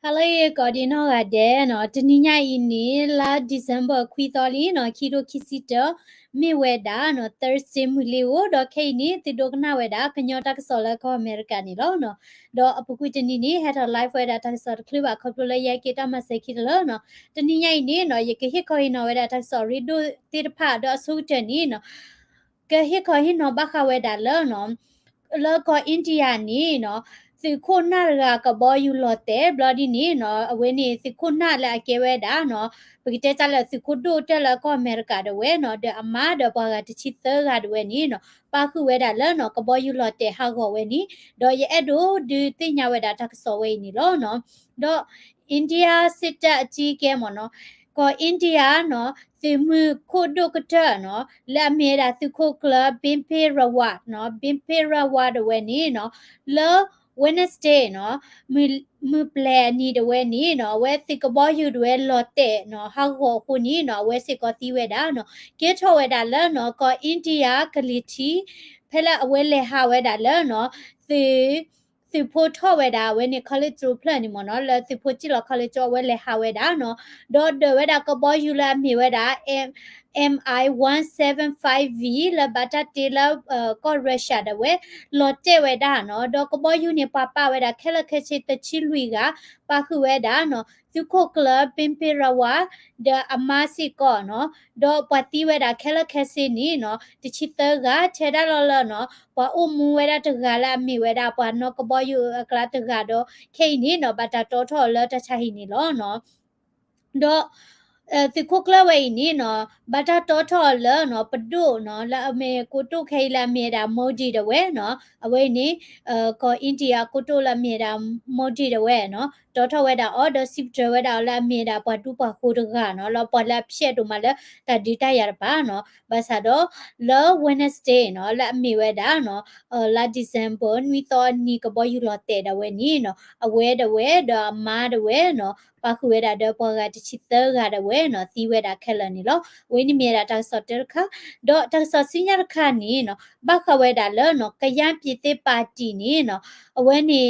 Hello, Cordino Gade, no, Teninia ini la December quitoli, no, Kido Kisito, me weda, no, Thursday Mulio, do Kani, the Dogna weda, Kanyota Sola co Americani, no, do Apukutinini had a life where that I saw Cluba Copula Yakita Masaki Lono, Teninia ini, no, Yakiko in weda, I saw redo the part, do Sultan, no, Kahiko in no Baka weda, no, Loco India, no. Si kuna la ka bo yu lo te bloody ni no we ni si kuna la ke we da no pagite ta la si kudu te la ko america de we no de ama de ba ga ti chi te ga de we ni no pa ku we da la no ka bo yu lo te ha go we ni do ye edo de ti nya we da ta so we ni lo no do india sit ta chi ke mo no ko india no si mu kudu ka ta no la me da si ko club bimpe rawat no bimpe rawat de we ni no lo Wednesday เนาะมือแปลนี่เดเวนี่เนาะเวสิกบออยู่ด้วยลอเตเนาะเฮาโหคนนี้เนาะเวสิกอติเวดาเนาะเกทเวดาแล้วเนาะก็อินเดียกะลิทีเพละเวเลหาเวดาแล้วเนาะสิโพทเวดาเวนี่คอลเลจรูเพลนี่มเนาะแล้วสิโพจิลคอลเลจเวเลหาเวดาเนาะดอเดเวดากบออยู่ละมีเวดาMI 175V ละบัตเตละก็รัสเซียดเวลอเตเวดาเนาะดอกบอยูเนี่ยป้าเวดาแค่ละแค่เชตชิลุยกาป้าคือเวดาเนาะซุโคคลับปิมเปราวาเดอามาซิก็เนาะดอกปฏิเวดาแค่ละแค่เซนี่เนาะติชิตกาเชดาลอลเนาะป้าอุมูเวดาตกาลามีเวดาป้าเนาะกบอยูกลาตกาดอเคนี่เนาะบัตตอทอลตะชาหินี่ลอเนาะดอติคุกละไว้นี่เนาะบัตตอทอลเนาะปดูเนาะละเมกุตุเคลาเมดาโมจิดเวเนาะเอาไว้นี่ก็อินเดียกุตุละเมดาโมจิดเวเนาะตอทอเวดาออเดอร์ซิปเวดาละเมดาปดูปะคูดกาเนาะละปอละเพียตุมาละตาดิตายาปาเนาะบาซาโดละเวนเนสเดย์เนาะละเมเวดาเนาะละดิเซมเบอร์นี่ตอนนี้ก็บอยู่ลอเตดเวนี่เนาะเอาไว้ดเวดมาดเวเนาะပါခုဝဲတာတော့ပေါ်ကတချစ်တော့ကတဲ့ဝဲနော်သီးဝဲတာခက်လနေလို့ဝင်းနေမြတာတောက်စော့တဲ့ခါတော့တောက်စော့စင်းရခါနေနော်ဘခဝဲတာလဲနော်ကရန်ပြစ်တဲ့ပါတီနေနော်အဝဲနေ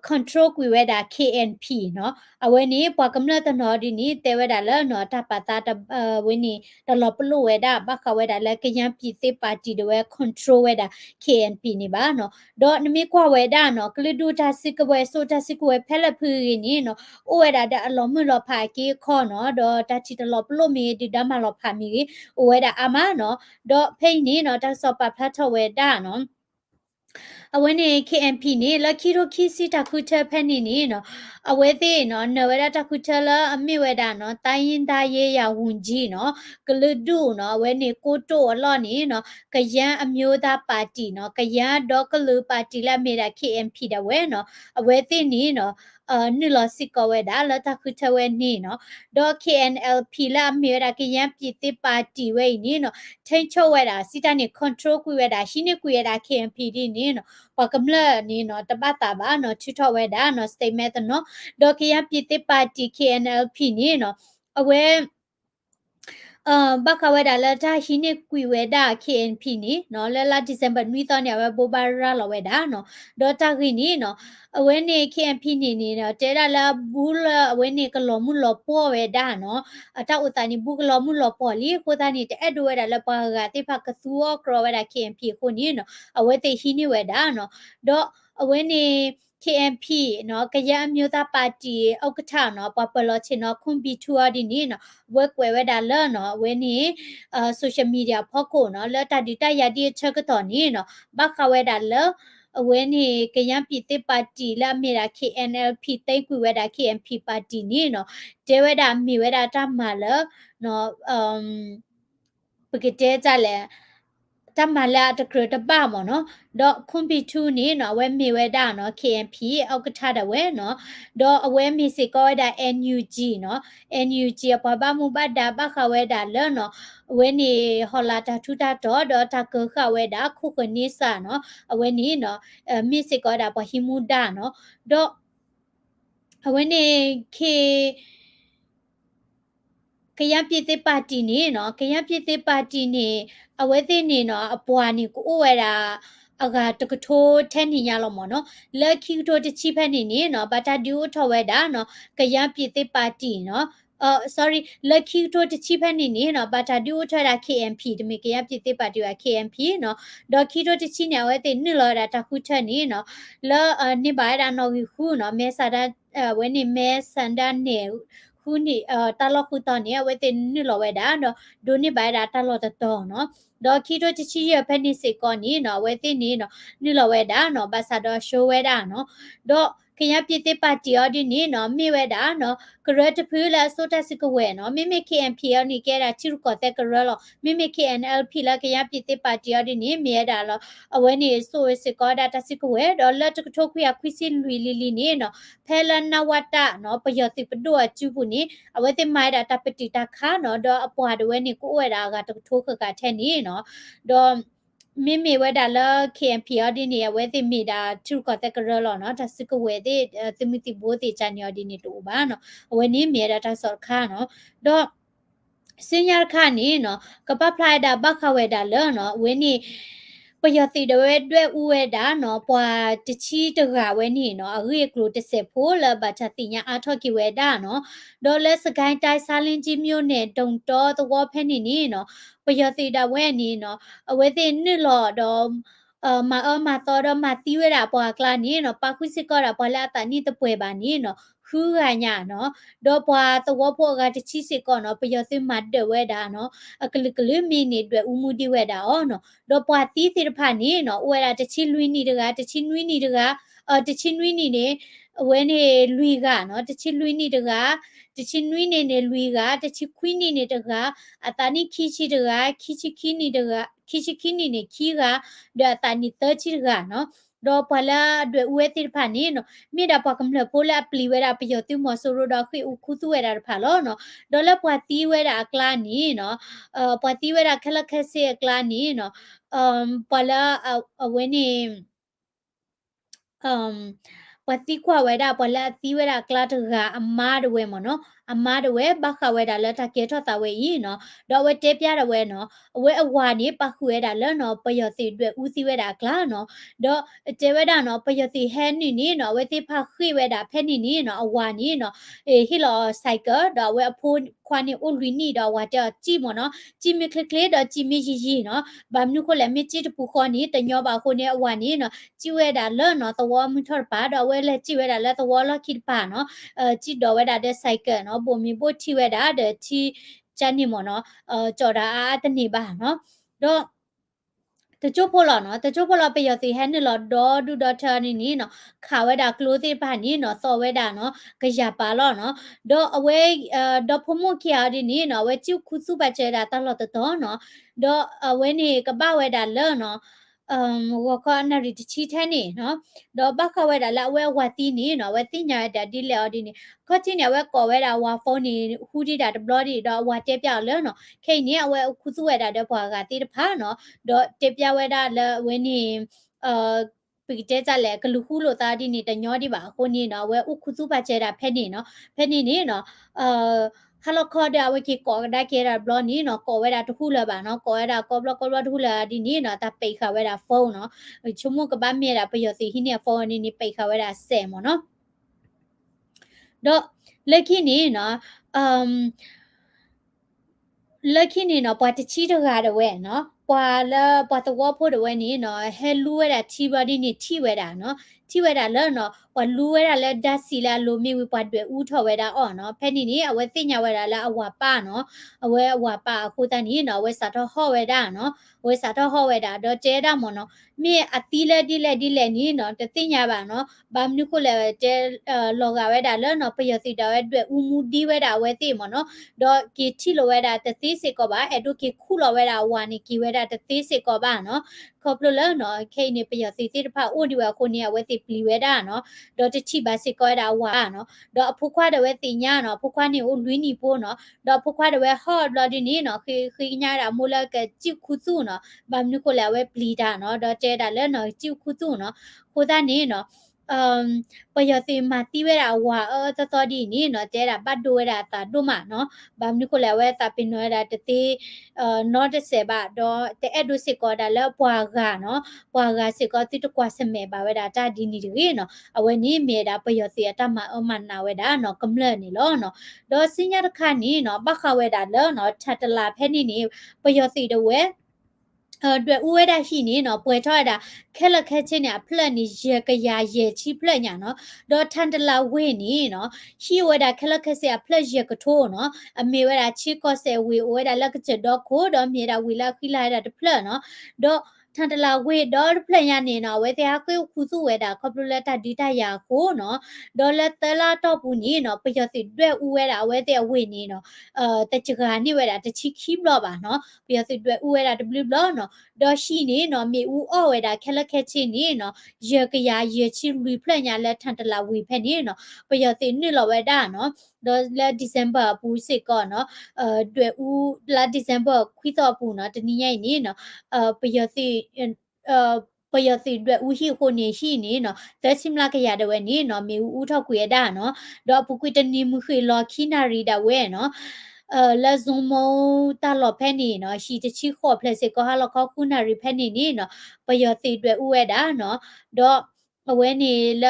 control ကွေဝဲတာ KNP เนาะအဝဲနေပွားကမ္လတနော်ဒီနေတဲဝဲတာလဲနော်တပတာတဝင်းနေတလောပလို့ဝဲတာဘခဝဲတာလဲကရန်ပြစ်တဲ့ပါတီde ဝဲ control ဝဲတာ KNP နေပါနော်တော့နမေကွာဝဲတာနော်ကလဒူတာစစ်ကဝဲဆိုတာစစ်ကဝဲဖဲလက်ဖူးနေနော်အိုဝဲတာအလုံးမလောဖာကေခေါ်နော်တော့တချီတလောပလို့မီဒီဒမလောဖာမီအိုဝဲတာအမနော်တော့ဖိနေနော်တဆော့ပါဖတ်ထဝဲတာနော်အဝဲနေ KMP နေလခီရိုခီစီတခုထဖက်နေနေနော်အဝဲသေးနော်နဝရတခုထလအမိဝဲတာနော်တိုင်းရင်သားရေးရဝန်ကြီးနော်ကလဒုနော်အဝဲနေကိုတိုအလော့နေနော်ကယန်းအမျိုးသားပါတီနော်ကယန်းဒေါကလူပါတီလာမေတာ KMP တဝဲနော်အဝဲသေးနေနော်နုလစစ်ကဝဲတာလတခုထဝဲနေနော်ဒေါ KNLP လာမေတာကယန်းပြည်တိပါတီဝဲနေနော်ထိန်ချုပ်ဝဲတာစစ်တနေ control ကွေဝဲတာရှိနေကွေရတာ KMP ဒီနေနော်ပကမလနေနော်တပတ်တာပါနော်ချွထော်ဝဲတာနော် statement နော်ဒေါကရပြည်တိပါတီ KNLP နေနော်အဝဲဘခဝဲဒါလာတာရှိနေကွေဝဲတာ KNP နီနော်လဲလာဒီဇင်ဘာနွီတော့နေဝဲဘိုဘာရာလဝဲတာနော်ဒေါ်တာခီနီနော်အဝဲနေ KNP နေနေနော်တဲဒါလာဘူးလအဝဲနေကလောမှုလောပေါ်ဝဲတာနော်အတောက်အတန်နီဘူးကလောမှုလောပေါ်လီခိုတာနေတဲ့ဒိုဝဲတာလပါကတိဖကသူကရောဝဲတာ KNP ခုနီနော်အဝဲတေရှိနေဝဲတာနော်ဒေါ်အဝဲနေ KMP เนาะကရအမျိုးသားပါတီဥက္ကဋ္ဌเนาะပပလောချင်เนาะခွန်ဘီထူအဒီနေเนาะဝက်ကွယ်ဝဲဒါလောเนาะဝဲနေsocial media ဖောက်ကိုเนาะလက်တဒီတရဒီချက်ကတော့နေเนาะဘခဝဲဒါလောအဝဲနေကရပြည်တိပါတီလာမေရာ KNLP တိတ်ကွယ်ဝဲဒါ KMP ပါတီနေเนาะတဲဝဲဒါမိဝဲဒါတမလောเนาะပကတဲ့ကြလဲတမလာတကရတပမနော်ဒေါခွန်ပီ2နေနော်ဝဲမေဝဲတာနော် KMP အောက်ကထတဲ့ဝဲနော်ဒေါအဝဲမီစီကောဒါ NUG နော် NUG ပပမှုပဒါပခဝဲတာလဲနော်ဝဲနေဟောလာတာထူတာတော့ဒေါတကခဝဲတာခုခနိစာနော်အဝဲနေနော်မီစီကောဒါပဟိမူဒါနော်ဒေါအဝဲနေ ကရပြည်သစ်ပါတီနေနော်ကရပြည်သစ်ပါတီနေအဝဲသိနေနော်အပွားနေကိုဝဲတာ aga tokto ten ni ya lo mo no le ki to de chi phe ni ni no bata du tho we da no kaya pite party no sorry le ki to de chi phe ni no bata du tho da KMP de me kaya pite party wa KMP no do ki to de chi nya we te ni lo da ta khu cha ni no le ni ba da no hu no me sa da we ni me san da ne khu ni ta lo khu to ni we te ni lo we da no do ni ba da ta lo ta to no do ki to chi ye phe ni se ko ni no we ti ni no ni lo we da no ba sa do show we da no do kaya pite party odi ni no mi we da no kre te phu la so ta sik we no mi mi KMP ni ke da chi ko te kre lo mi mi KNLP la kaya pite party odi ni mi da lo awe ni so we sik ko da ta sik we do la to to khu ya khu si lui li ni no phe la na wata no pa yo ti pa do chu pu ni awe te mai da ta pati ta kha no do apwa de we ni ku we da ga to to ka the ni no do mi we da la KMP odi ni we ti mi da chu ko te kre lo no ta sik we ti ti mi ti bo ti chan yo di ni to ba no we ni mi da ta so kha no do စင်ရခနီနော်ကပပလိုက်တာဘခဝဲတာလောနော်ဝင်းနီပယတိတဝဲတွဲဥဝဲတာနော်ပွာတချီတကဝဲနီနော်အရေကလိုတဆက်ဖိုးလဘချတိညာအထောက်ကိဝဲတာနော်ဒေါ်လက်စကိုင်းတိုင်းစာလင်းကြီးမျိုးနဲ့တုံတော်သဝဖဲနီနီနော်ပယတိတဝဲနီနော်အဝဲသိနစ်လော်တော့มาตอดมาติเวราปอกลานี่เนาะปาคุสิกอราปลาตานี่ตะป่วยบานี่เนาะคูกะญะเนาะดอปวาตวพอกะตะชิสิกอเนาะปยอสิมัดเดเวดาเนาะอกะลึกลึมีนี่ด้วยอุมุดิเวดาอ๋อเนาะดอปวาติติรพานี่เนาะเวลาตะชิลุยนี่ดกะตะชินุยนี่ดกะตะชินุยนี่เนี่ยเวนี่ลุยกะเนาะตะชิลุยนี่ดกะตะชินุยเนี่ยลุยกะตะชิควินี่ดกะอะตานี่คิชิดกะคิชิคินี่ดกะคิชิคินี่เนี่ยคีกะ เดตานิเตอร์ชิกาเนาะดอพลาด้วยอุเวติพานี่เนาะมีดาปากำเลโพลาปลีเวราปยติมอสโรดาคืออุคุตุเวราพาลอเนาะดอลปวติเวราคลานี่เนาะปวติเวราคละคเสคลานี่เนาะปลาเวนี่ pati kwa weda pala ti weda klat ga amma de we mo no amma de we ba kha weda la ta ke tho ta we yi no do we te pya de we no we awa ni pa khu weda la no pa yo ti dwe u si weda kla no do te weda no pa yo ti he ni ni no we ti pha khi weda phe ni ni no awa ni no e hi lo cycle do we a phu kwa ni o lwi ni do wa ta chi mo no chi mi kle kle do chi mi yi yi no ba mnu ko le mi chi tu pu kho ni ta nyo ba ko ni awa ni no ကြည့်ဝဲတာလောနော်သဝမထော်ပါတော့ဝဲလဲကြည့်ဝဲတာလဲသဝလခိပါနော်ကြည့်တော့ဝဲတာတဲ့ cycle နော်ပုံမီပို့ထိဝဲတာတဲ့ချီချန်နီမနော်ကြော်တာအာတနေပါနော်တော့တချို့ဖို့လောနော်တချို့ဖို့လောပယတိဟန်လောဒေါ်ဒူဒေါ်တာနီနီနော်ခါဝဲတာကလိုသေးပါနီနော်စော်ဝဲတာနော်ကြရပါလောနော်ဒေါ်အဝဲဒေါ်ဖမိုခီယာဒီနီနော်ဝဲကျုခုစုပါချဲတာတလောတတော်နော်ဒေါ်အဝဲနေကပဝဲတာလောနော်ဝကနာရီတချီထဲနေနော်ဒေါ်ဘခဝဲတာလာဝဲဝတီနေနော်ဝဲတင်ညာတာဒီလေအော်ဒီနေခေါချင်းနေဝဲကော်ဝဲတာဝါဖုန်းနေဟူဒီတာဘလော့ဒီတော့ဝါတက်ပြောက်လဲနော်ခိနေဝဲခုစုဝဲတာတဲ့ဘွာကတိတဖာနော်ဒေါ်တက်ပြဝဲတာလဲဝင်းနေပီတဲကြလဲဂလူခုလိုသားဒီနေတညောဒီပါခုနေနော်ဝဲဥခုစုပါကျဲတာဖဲနေနော်ဖဲနေနေနော်ဟလခေါ်တဲ့ဝေကီကောဒါကေရာဘလောနီနော်ကောဝဲတာတခုလာပါနော်ကောဝဲတာကောဘလကောဘလတခုလာဒီနီနော်တပိတ်ခဝဲတာဖုန်းနော်ချုံမကဘာမြေတာပယောစီဟိနေဖုန်းနီနီပိတ်ခဝဲတာဆဲမနော်တော့လက်ခိနေနော်လက်ခိနေနော်ပွားတချီတကားတော့ဝဲနော်ပွာလာပွာတဝဖို့တော့ဝဲနေနော်ဟဲလူဝဲတာချီပါဒီနေထိဝဲတာနော်ထိဝဲတာလဲနော်ပွာလူဝဲတာလဲဓာတ်စီလာလိုမြေဝပွာတွေဥထော်ဝဲတာအော်နော်ဖဲနေနေအဝဲသိညာဝဲတာလဲအဝါပါနော်အဝါပါခုတန်နေနော်ဝဲစာတော့ဟော့ဝဲတာနော်ဝဲစာတော့ဟော့ဝဲတာတော့တဲတာမနော်မြေအတီးလဲဒီလဲနေနော်တသိညာပါနော်ဘာမနုခုလဲတဲလောကဝဲတာလဲနော်ပယစီတာဝဲတွေဥမူဒီဝဲတာဝဲသိမနော်တော့ကီတီလိုဝဲတာတသိစေကောပါအဲ့တို့ကီခုလောဝဲတာဝါနီကီဝဲတာတသိစေကောပါနော်ခေါပလိုလဲနော်ခိနေပယစီတိတဖာအိုဒီဝဲခုနေဝဲသိပလီဝဲတာနော်ဒေါ်တချိပါစေကောတာဝါနော်ဒေါ်အဖုခွားတဲ့ဝဲတင်ညာနော်ဖုခွားနေကိုလွီးနီပိုးနော်ဒေါ်ဖုခွားတဲ့ဝဲဟော့လော်ဒီနီနော်ခိညာတာမိုလကကြည့်ခုစုနော်ဘာမနုကိုလဲဝဲပလီတာနော်ဒေါ်တဲတာလဲနော်ကြည့်ခုစုနော်ခိုးတာနေနော် ประโยชน์สิมาตีเวลาว่าตอดีนี่เนาะเจดาบัดดูเวลาตาดูมาเนาะบามนี่คนแล้วเวตาเป็นเนาะดาตะตีนอตเสบะดอแต่เอดูสิก็ดาแล้วปวากาเนาะปวากาสิก็ติตกว่าสมัยบาเวดาตาดีนี่ดีเนาะเอาวันนี้เมดาประโยชน์สิตามามันนาเวดาเนาะกำเนิดนี่เนาะดอสิญญาคันนี่เนาะบักขเวดาเนาะชัตลาแพนี่ประโยชน์สิเดเว对乌da shi ni no pwe tho da khela khe chin ya phlet ni ye ka ya ye chi phlet nya no do than la we ni no shi we da khela khe se ya phlet ye ka tho no a me we da chi ko se we we da la ka che do ko do me da we la khi la da de phlet no do ทันตลาเวดอลเพลยานี่เนาะเวเตฮาคุคุสุเวดาคอปลูเลตาดิตายาโคเนาะดอลเลตลาตอปูนี่เนาะปยสิด้วยอูเวดาเวเตเวนี่เนาะตะจกานี่เวดาตะชิคิบลอบาเนาะปยสิด้วยอูเวดาดบลิบลอเนาะดอชีนี่เนาะมีอูอเวดาแคละแคชินี่เนาะเยกยาเยชิรีเพลยาและทันตลาวีเพนี่เนาะปยสินี่ลอเวดาเนาะดอเลดิเซมเบอร์ปูสิก่อนเนาะด้วยอูลาดิเซมเบอร์ควิตอปูเนาะตะนี่ใหญ่นี่เนาะปยสิประโยชน์สิด้วยอุหิโคเนชีนี่เนาะแต่ชิมลากะยาดเวนี่เนาะมีอุทอกุยดาเนาะดอปุกุยตนีมุขลอคินารีดาเวเนาะละซุมโมตาลอแพนี่เนาะชีตะชิขอเพลเซก็ฮาลอคอคุนารีแพนี่นี่เนาะประโยชน์สิด้วยอุเวดาเนาะดอအဝဲနေလ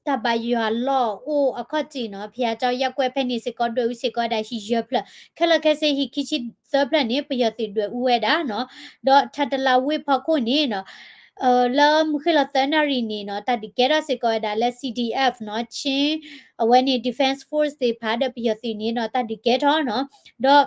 တဘယလောအိုအခချီနော်ဖျာเจ้าရက်ွက်ဖက်နေစကောတွေ့ဦးစကောဒါဟီရဖလခလခဆေဟီခိချိသပလနေပယတိတွေ့ဦးဝဲတာနော်ဒေါ်ထတလာဝေဖခုနေနော်လာမခလသနာရီနေနော်တတိကဲရစကောဒါလက် CDF နော်ချင်းအဝဲနေ Defense Force တွေဖားတဲ့ပယတိနေနော်တတိကဲတော့နော်ဒေါ်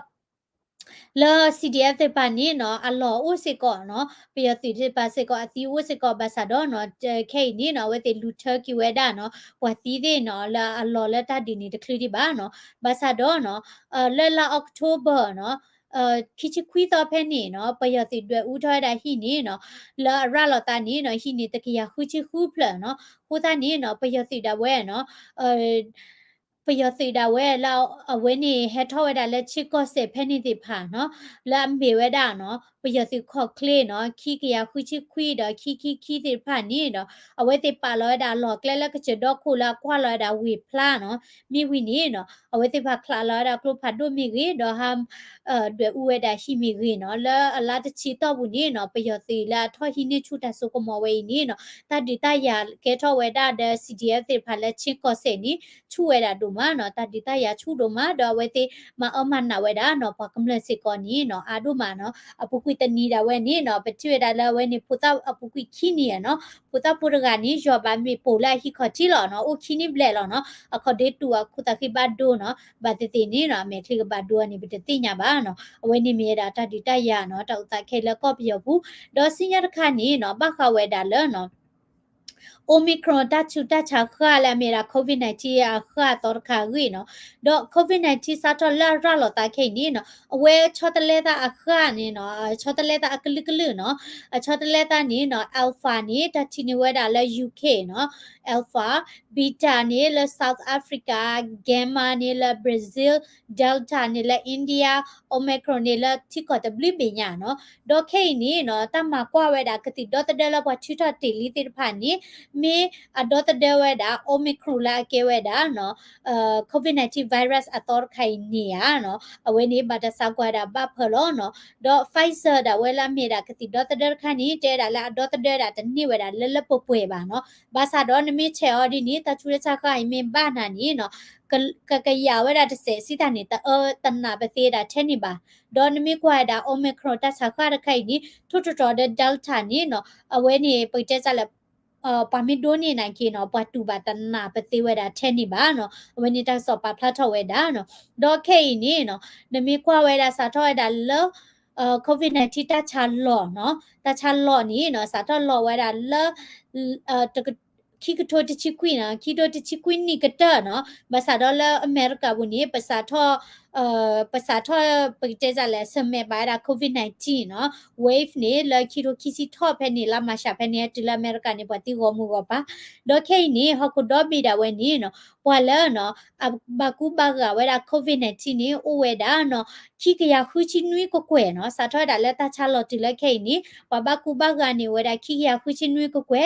ล CDF တဲ့ပါနေเนาะအလောဥစစ်ကောเนาะပြရတိတဲ့ပါစစ်ကောအတီဥစစ်ကောဘာသာတော့เนาะခဲနေเนาะဝဲတဲ့လူထကီဝဲဒါเนาะဝါတီတဲ့เนาะလာအလောလက်တဒီနေတခလီဒီပါเนาะဘာသာတော့เนาะလာအောက်တိုဘာเนาะခိချခွီတော့ဖဲနေเนาะပရတိတွေဥထောတာဟိနေเนาะလာရလတာနေเนาะဟိနေတကရခုချခုဖလเนาะဟိုတာနေเนาะပရတိတဝဲเนาะပယစီဒါဝဲလောက်အဝဲနေဟက်ထောဝဲဒါလက်ချစ်ကော့စေဖဲနေတိဖာနော်လာမေဝဲဒါနော်ပယစီခေါကလေနော်ခီကရခွချီခွီဒါခီတိဖာနေတော့အဝဲတိပါလောဒါလောကလဲလက်ကချတော့ခုလာကွာလောဒါဝီဖလာနော်မိဝီနေနော်အဝဲတိဖာခလာလောဒါကလုဖတ်ဒိုမီဂီတော့ဟမ်ဒွေဥဝဲဒါရှိမီဂီနော်လာအလာတချီတော့ဘူးနေနော်ပယစီလာထောဟိနေချူတဆုကမောဝဲနေနော်တဒီတရကဲထောဝဲဒါ CDF တိဖာလက်ချစ်ကော့စေနီချူဝဲဒါဒိုမနော်တဒီတရချူဒိုမတော့ဝဲတိမအမနာဝဲဒါနော်ပကမလစစ်ကောနီနော်အာဒိုမနော်အပုကွီတနီဒါဝဲနီနော်ပချွေဒါလာဝဲနီပူတာအပုကွီခီနီရနော်ပူတာပူရဂာနီဂျောဘာမီပိုလာဟီခတီလောနော်အိုခီနီဘလဲလောနော်အခဒေတူအခုတခိဘတ်ဒိုနော်ဘာတိတိနီနော်မေခလီကဘတ်ဒိုနီပတတိညာဘာနော်အဝဲနီမြေဒါတဒီတရနော်တောက်တခဲလကော့ပြောဘူးဒေါ်စင်ရခါနီနော်ဘခဝဲဒါလောနော်Omicron တချူတချခါလာမီရာ COVID-19 အခါတော့ခါဂီနော်တော့ COVID-19 စာတော့လာရလောတာခိနေနော်အဝဲချောတလဲတာအခါနေနော်ချောတလဲတာအကလကလနော်ချောတလဲတာနေနော် alpha နေတချီနေဝဲတာလဲ UK နော် alpha beta နေလဲ South Africa gamma နေလဲ Brazil delta နေလဲ India Omicron နေလဲတိကောတဘလီပညာနော်တော့ခိနေနော်တမကွာဝဲတာကတိတော့တဒလဘချီတော့တီလီတိဖာနေမေအဒေါ်တဒဝဲတာအိုမီခရူလာကေဝဲတာနော်COVID-19 virus အတော်ခိုင်နေရနော်အဝဲနေဘာတဆာကွာတာဘဖလောနော်တော့ Pfizer ဒါဝဲလာမြေတာကတိဒေါ်တဒခါနေတဲတာလာဒေါ်တဒတာတနိဝဲတာလလပပွေပါနော်ဘာသာတော့နမေချေအော်ဒီနေတချူရချခိုင်မင်ဘာနာနီနော်ကရဝဲတာတစေစီတာနေတာတနာပသေးတာထဲနေပါဒေါ်နမေကွာတာအိုမီခရတဆာခါရခိုင်နေထူထူတော်တဲ့ delta နေနော်အဝဲနေပိတ်တဲ့ကြလက်ပါမီဒိုနေနိုင်ကေနော်ပတ်တူပါတနာပတိဝဲတာထဲနေပါနော်ဝနီတာစောပါဖလာထောဝဲတာနော်ဒေါ်ခေနေနော်နမီကွာဝဲတာစာထောဝဲတာလောCOVID-19 တချာလောနော်တချာလောနေနော်စာထောလောဝဲတာလောတကခိကထိုတချီကွီနာခိတိုတချီကွီနီကတာနော်ဘာသာဒေါ်လာအမေရိကဘူးနေပစာထော ภาษาทอปกเจจะแลสมัยบาดาโควิด19เนาะ wave นี่ละคิโรคิซิทอเพนี่ละมาชาเพนี่ตุลาอเมริกานี่ปฏิโกมูก็ปะดอกเคนี่ฮอกดอบิดาเวนี่เนาะปวลเนาะบากูบากาเวดาโควิด19นี่โอเวดาเนาะคิกยาคุชินุยก็แควเนาะสาทอดาเลตาชาลอตุละเคนี่ปะบากูบากานี่เวดาคิกยาคุชินุยก็แคว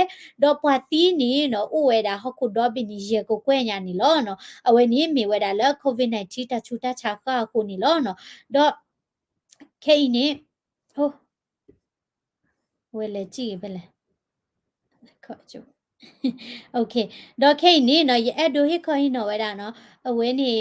ดอกปาตีนี่เนาะโอเวดาฮอกดอบินี่เยก็แควญานี่ลอเนาะအဝဲနေမီဝဲတာလဲ COVID-19 တချူတချာခါခုနီလောနော်တော့ခဲနေဟိုဝဲလေကြည့်ပဲလေခေါ်ချူโอเคတော့ခဲနေနော်အဲ့ဒိုဟိခေါ်ဟိနော်ဝဲတာနော်အဝဲနေ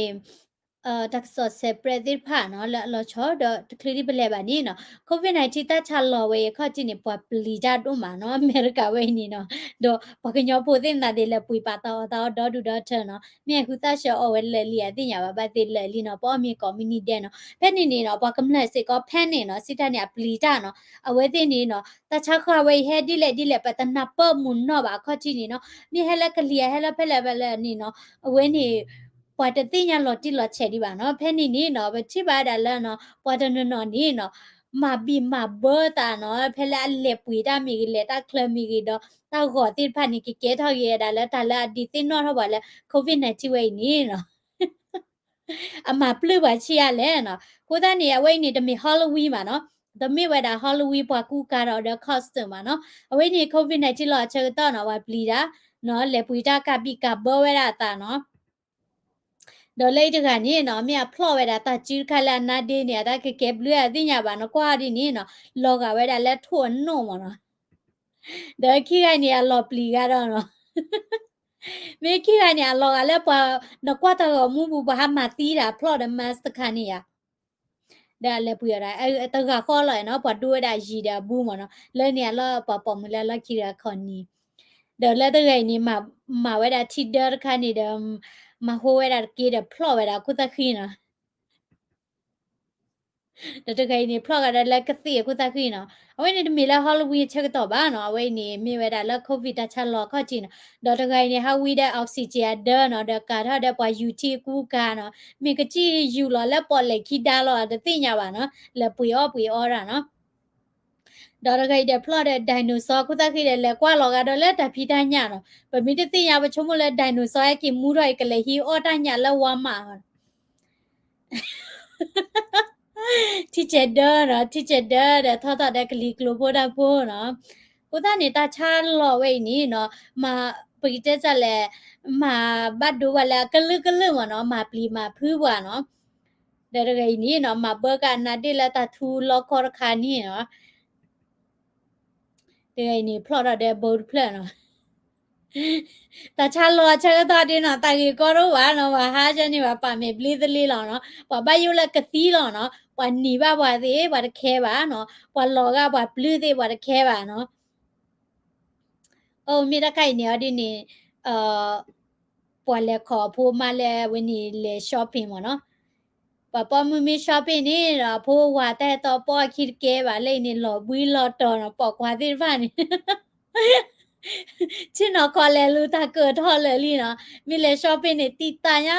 ตักสอดเซเปรดิผ่าเนาะแล้วเราชอดคลิปไปเลยแบบนี้เนาะโควิด19ตาชาลอเวข้อจินี่ปวปลีจาดุมาเนาะอเมริกาเวนี่เนาะดปกญอโพเต็มนาเดลปุยปาตอตอดอดูดอเทเนาะเมียคุตาชอเวเลลียติญาบาเตเลลีเนาะปอมีคอมมินิเดเนาะแพนี่นี่เนาะปกำเลสิก็แพนี่เนาะสิตาเนี่ยปลีจาเนาะเอาไว้ตินี่เนาะตาชาขวาเวเฮดิเลปตนาปมุนเนาะบาข้อจินี่เนาะมีเฮลกเลียเฮลเปเลเบเลนี่เนาะเอาไว้นี่ปวดติญาลอติลอเชดิบาเนาะแพนี่นี่เนาะบทิบาดาลเนาะปวดนนนี่เนาะมาบีมาเบอร์ตาเนาะเพลาเลปุยดามีเลตาเคลมีกิดตาขอติดพันนี่กิเกทอเยดาแล้วตาละดิตินเนาะเฮาบ่ละโควิด19ไว้นี่เนาะအမပလူပါချီရလဲနော်ကိုသားနေအဝိနေတမီ Halloween မှာနော်တမီဝဲတာ Halloween ပွားကူကတော့ costume မှာနော်အဝိနေ COVID-19 လောချက်တော့နော်ဝပလီတာနော်လေပွေတာကပိကဘောဝဲတာတာနော်ဒေါ်လေးတကနေနော်မြဖလော့ဝဲတာတချီခလာနာဒေးနေတာကကဲဘလူရသိညာပါနော်ကွာဒီနေနော်လောကဝဲတာလက်ထွန်းနုံမနော်ဒေါ်ခိကနေရလော်ပလီကတော့နော်မေခိကနေရလောကလည်းပွာနကွာတော့မူဘူးဘာမှတီးတာဖလော့ဒမတ်တခါနေရဒါလည်းပြရတာအဲတကခေါ်လိုက်နော်ပတူရတာရီတာဘူးမနော်လဲနေလောပမလဲလခိရခွန်နီဒါလည်းတကယ်နေမှာဝဲတာတီဒရခါနေတယ်မဟိုဝဲတာကေတယ်ဖလော့ဝဲတာကုသခိနော်ဒါတကယ်နေဖလော့ကလည်းလက်ကတိကုသခိနော်အဝိနေတမီလာဟောလဝီချက်တော့ပါနော်အဝိနေမြေဝဲတာလက်ကိုဗစ်တချလောခေါချင်နော်ဒါတကယ်နေဟာဝီတဲ့အောက်ဆီဂျင်ဒနော်ဒါကာထတဲ့ပွားယူတီကူကာနော်မြေကကြည့်ယူလောလက်ပေါ်လက်ခိတာလောတသိညာပါနော်လက်ပွေဩတာနော်ဒေါ်ရခိုင်တဲ့ဖလော့တဲ့ဒိုင်နိုဆောခုတခိတဲ့လက်ကွာလောကတော့လက်တဖီတညာနော်ပမီတသိညာပချုံမလက်ဒိုင်နိုဆောရဲ့ကိမူရိုက်ကလေးဟီအော်တညာလက်ဝါမာteacher da thata da kli globo da po no ko da ni ta cha lo we ni no ma pi te cha le ma ba do wa la klu mo no ma pli ma phu wa no da ga ni no ma ba ka na de la ta thu lo ko kha ni no de ni plot da de bold plan no ตาชาลอชะตาดินะตากีก็รู้ว่าเนาะว่าหาจะนี่ว่าปาเมบลีตลีหรอเนาะว่าบายุละกะตีหรอเนาะว่านีบ่าว่าสิว่าแค่ว่าเนาะว่าลอกะว่าบลีติว่าแค่ว่าเนาะโอ้มีตะไคเนี่ยดินี่เอ่อปวเลขอพูมาแลวันนี้เลช้อปปิ้งเนาะปะปอมือมีช้อปปิ้งนี่ล่ะพูว่าแต่ตอปอคิดแกว่าเลยนี่ลอบุยลอตอเนาะปอกว่าสิฟ้านี่ ချင်းတော့ခေါ်လဲလူတာကထော်လဲလီနော်မိလဲ shopping နေတီတန်ရ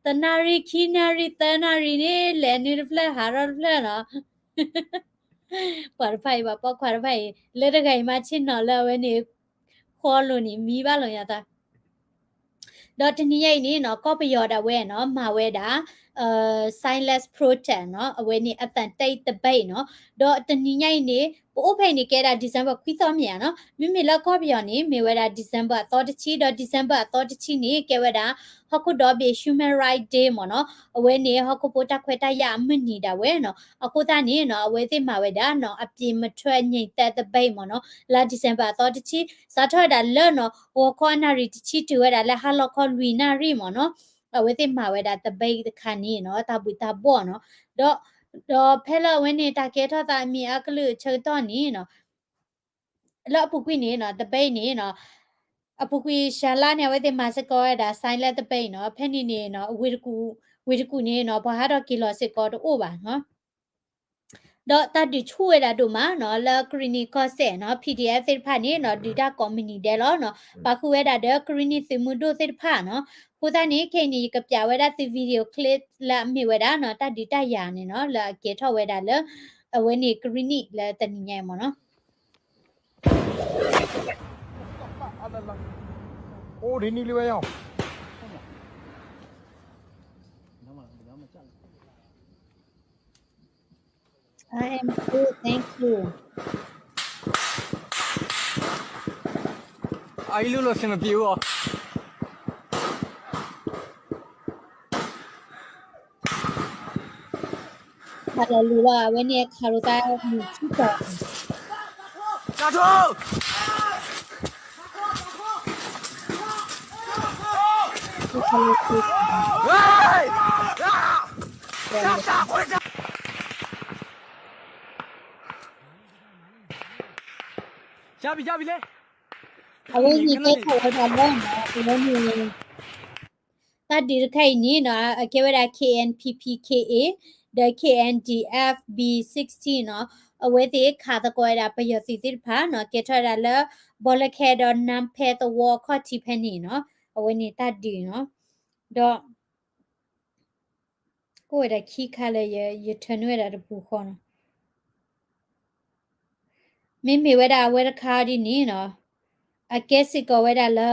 တနာရီခီနာရီတနာရီနေလဲနေဖလက်ဟာရဖလက်နော်ပေါ်ဖိုင်ပါပေါ်ခွာဖိုင်လဲတကိုင်မချင်းတော့လဲဝဲနေခေါ်လို့နေမိပါလို့ရတာတော့တနည်းရိုက်နေနော်ကော့ပယော်တာဝဲနော်မာဝဲတာsilence protest เนาะအဝဲနေအတန်တိတ်တပိတ်เนาะတော့တနည်းရိုက်နေပို့ဖိနေကြတာဒီဇင်ဘာခွီသောမြန်เนาะမိမိလောက်ကော့ပယော်နေမေဝဲတာဒီဇင်ဘာတော့တချီတော့ဒီဇင်ဘာတော့တချီနေကဲဝဲတာဟခုတော့ဘေ human right day မเนาะအဝဲနေဟခုပိုတခွဲတရမနေတာဝဲเนาะအခုသားနေเนาะအဝဲသိမှာဝဲတာเนาะအပြင်မထွက်ညိတ်တဲ့တပိတ်မเนาะလာဒီဇင်ဘာတော့တချီစားထွက်တာလဲเนาะဟိုခေါ်နာရီတချီတူဝဲတာလဲဟာလောက်ခေါ်လူနာရီမเนาะအဝဲသိမှာဝဲတာတပိတ်ခါနေเนาะတပူတဘောเนาะတော့ဖဲလဝင်းနေတာကဲထတာမီအကလူချေတော့နေเนาะလောအပူကွိနေเนาะတပိတ်နေเนาะအပူကွိရှာလာနေဝဲတဲ့မစကောရတာဆိုင်လက်တပိတ်เนาะဖဲနေနေเนาะဝေတကူနေเนาะဘာဟာတော့ကီလိုစစ်ကောတော့အိုပါเนาะ တော့တတ်တူချွေတာတို့မှာနော်လာကရီနီကောဆဲနော် PDF သစ်ဖာနေနော်ဒီတာကွန်မြူနီတဲလောနော်ပါခုဝဲတာဒကရီနီသမှုတို့သစ်ဖာနော်ကိုသားနေခေနီကပြဝဲတာသီဗီဒီယိုကလစ်လာမြဝဲတာနော်တတ်ဒီတရနေနော်လာကေထောက်ဝဲတာလအဝဲနေကရီနီလာတနိညဲမနော်အိုးဒီနီလေးပဲရော I am good thank you အာကြီးလို့အဆင်မပြေဘူးဟော ဟာလေလူလာဝဲနေခါလိုတာမြူချစ်တာ ကာထိုး ဒီခါလိုချစ် ဟေးတာခွေးတာရပြီလေ အဝဲနေကေထောက်ဝဲတာလောနော်ဒီလိုမျိုးတတ်ဒီခိုင်နီနော်အကေဝဲတာ KNPPKA the KNDF B16 နော်အဝဲသေးခါတကွဲတာပယောစီတိဖာနော်ကေထော်ရလာဘောလခဲဒနမ်ဖဲတဝခေါတီဖဲနီနော်အဝဲနေတတ်ဒီနော်တော့ကိုရခီခါလေရထနွဲတာတပူခေါ်နော်မိမိဝဲတာဝဲခါဒီနီနော်အကဲစစ်ကောဝဲတာလာ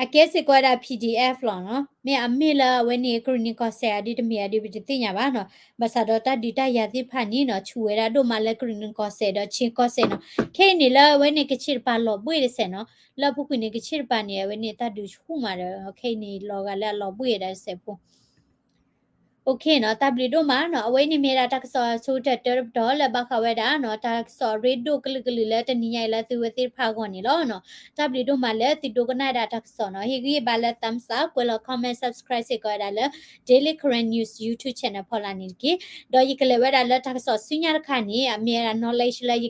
အကဲစစ်ကွာတာ PDF လောနော်မြေအမေလာဝဲနေခရနီကောဆာဒီတမီယာဒီပတိညာပါနော်ဘဆာဒတာဒီတာယာတိဖာနီနော်ချူဝဲတာတို့မလဲခရနီကောဆာတော့ချင်းကောဆာနော်ခဲနေလာဝဲနေကချစ်ပါလောပွေးရစနော်လာဖုခွနေကချစ်ပါနေဝဲနေတာဒူချူမာတော့ခဲနေလောကလဲလောပွေးရတဲ့ဆက်ဖို့โอเคเนาะตับลิโดมาเนาะအဝိနေမေတာတက်ဆောဆိုးတက်ဒေါ်လဘခဝဲတာเนาะတက်ဆောရေဒိုကလကလလဲတနိယိုင်လဲသူဝသိဖာခွန်နီလောเนาะตับลิโดมาလဲတိတိုကနာတာတက်ဆောเนาะဟီဂီဘာလဲ thumbs up ကွယ်လ comment subscribe စေကောတာလဲ daily current news youtube channel ဖော်လာနေကေဒေါ်ယကလဲဝဲတာလဲတက်ဆောစညာခါနေအမေရာ knowledge လဲယ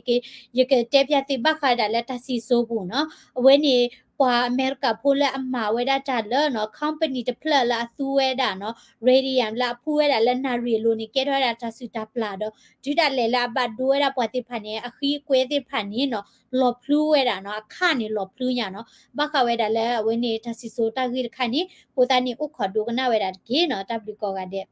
ကတဲပြတိဘခတာလဲတစီဆိုးဘူးเนาะအဝိနေပွာအမေရိကဖိုလဲအမဝဲတာတာလဲเนาะ company တဖလက်လာသူဝဲတာเนาะ radium လာဖူဝဲတာလဲနာရီလိုနေကဲထွားတာတဆူတာပလာတော့ဒီတာလဲလာဘတ်ဒိုဝဲတာပွားတိဖာနေအခီးကွဲတိဖာနေနော်လော်ဖလူးဝဲတာနော်အခါနေလော်ဖလူးညာနော်ဘခဝဲတာလဲဝင်းနေတစီဆိုတာဂိခါနေဟိုတာနေဥခဒုကနာဝဲတာကေနော်တပ်လီကောကတဲ့